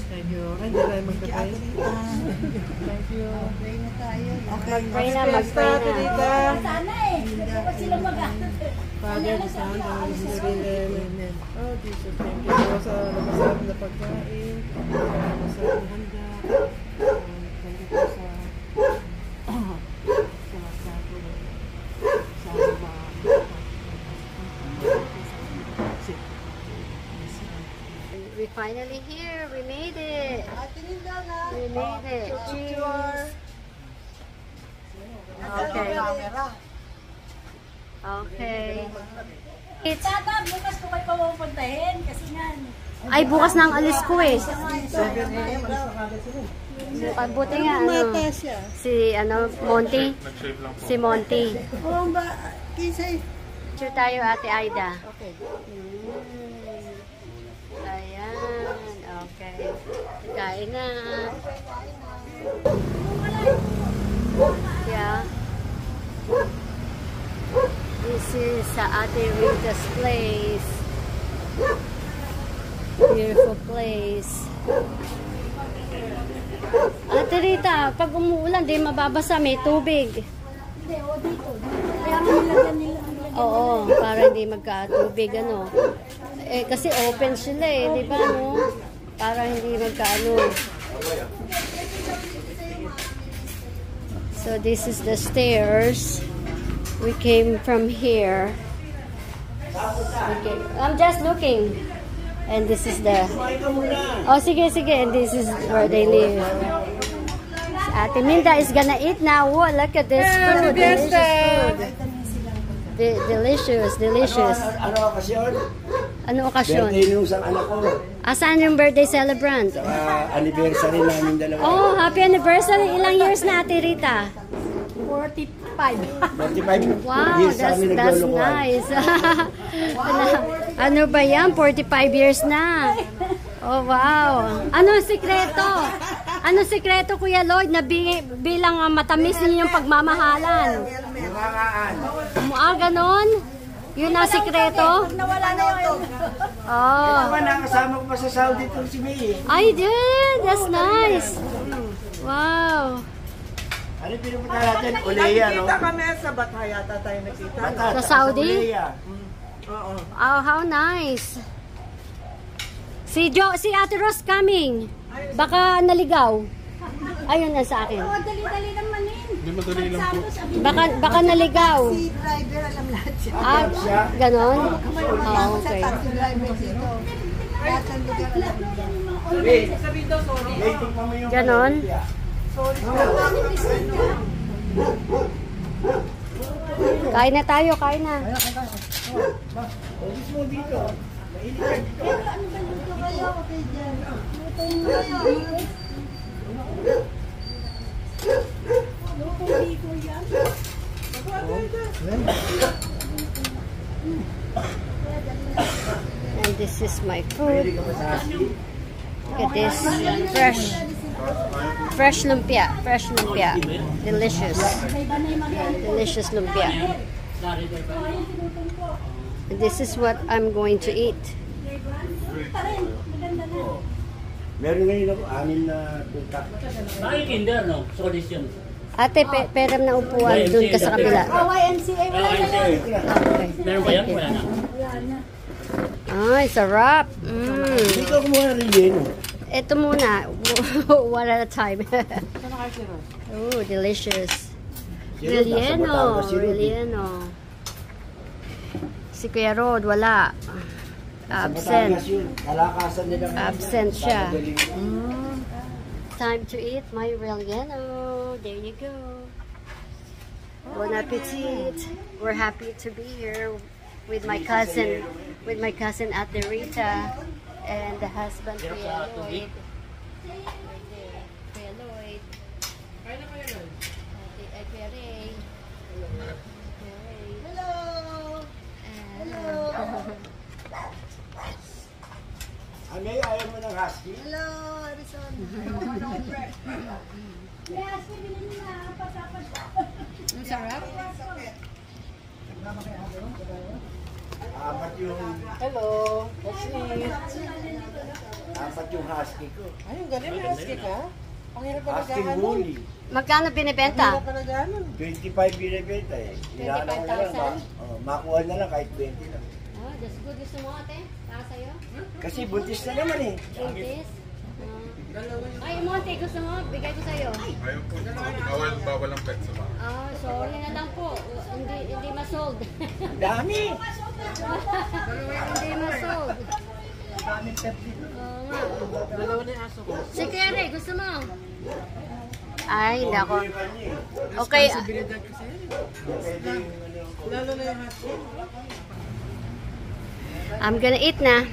Thank you. Ay, hindi tayo magpapay. Thank you. Mag-pray na, mag-pray na. Sana eh. Dapat sila Father, the Son, and the Holy Spirit. Amen. Oh, Jesus, thank you po sa masarap na pagkain, sa masarap na handa. Thank you po sa We finally here. We made it. We made it. Cheers. Okay. Okay. It's Tata, bukas ko kayo papupuntahin kasi nga. ay bukas na ang alis ko eh. Buti nga ano. Si Monty. Si Monty. oh, ba, kisay. Picture tayo Ate Aida. Okay. Ayan. Okay. Kain na. Yeah. This is sa Ate Rita's place. Beautiful place. Ate Rita, pag umuulan, di mababasa, may tubig. Hindi, o dito. Kaya nilagyan nila. Oo, para hindi magka-tubig, ano. Eh, kasi open sila eh, di ba, no? Para hindi magka-ano. So, this is the stairs. We came from here. Okay. I'm just looking. And this is the... Oh, sige, sige. And this is where they live. Ate Minda is gonna eat now. Whoa, look at this food. Delicious food. Delicious, delicious. Ano okasyon? Ano okasyon? Birthday nung isang anak ko. Asan yung birthday celebrant? Anniversary namin dalawa. Oh, happy anniversary. Ilang years na, Ate Rita? 45. 45 Wow, years that's kami naglulukuhan. nice. Ano ba yan? 45 years na. Oh, wow. Ano sikreto? Ano sikreto, Kuya Lloyd, na bilang matamis ninyong pagmamahalan? Mukangaan. Ganon? Yun ang sikreto? Nawala na yun. Oh. Ako nakasama ko pa sa Saudi itong si May. I did. That's nice. Wow. Ano yung pinupunta natin? Uleya, no? Nakita kami sa Batha yata tayo nakita. Sa Saudi? Oo. Oh, how nice. Si Ate Rose coming. Baka naligaw. Ayun na sa akin. Oh, dali-dali naman yun. Hindi madali lang po. Baka naligaw. Si driver alam lahat siya. Ah, ganon? Oh, okay. Si driver dito. Lahat ng lugar alam niya. Waiting pa mo yung... Ganon? Kain na tayo, kain na. Obis mo dito. Mainit ka dito. Ano ba luto kayo? Okay dyan. Luto mo kayo. Luto dito yan. And this is my food. Pwede ka pa sa husky. Look at this. Fresh lumpia. Fresh lumpia. Delicious. Delicious lumpia. And this is what I'm going to eat. Meron ngayon ako, 6 na tutak. Bakit kinder, no? Solis yun. Ate, peram na upuan dun ka sa kabila. YMCA. Wala na yan. Okay. Meron ba yan? Wala na. Wala na. Ay, sarap. Hindi ko kumuha rin yun. Ito muna. One at a time. Oh, delicious. Relleno. Relleno. Si Kuya Rod, wala. Absent. Kalakasan nila. Absent siya. Time to eat my relleno. There you go. Bon appetit. We're happy to be here with my cousin Ate Rita and the husband Kuya Lloyd. Kuya Lloyd. Kuya Ray. Hello. Hello. Amay, ayaw mo ng husky? Hello, Arizona. Yes, bilhin na. Pasapat. Ang sarap. Apat yung... Hello. That's me. Apat yung husky ko. Ay, yung galing na husky ka. Ang hirap pa Husky naghahanon. bully. Magkano Ang binibenta? hirap pa naghahanon. 25 binibenta eh. Inaano ko na lang. 25,000? Makuha na lang kahit 20 lang. Oh, that's good. Gusto mo ate? Para sa'yo? Kasi buntis na naman eh. Buntis? Ay, Monte, gusto mo? Bigay ko sa'yo. Ayaw po. Bawal ang pet sa bahay. Ah, sorry na lang po. Hindi masold. Ang dami. Hindi masold. Daming pet dito. Oo nga. Dalawa na yung aso ko. Si Kere, gusto mo? Ay, nako. Yung kanya eh. Okay. Responsibilidad kasi. Pwede yung ano. Lalo na yung husky. I'm gonna eat na.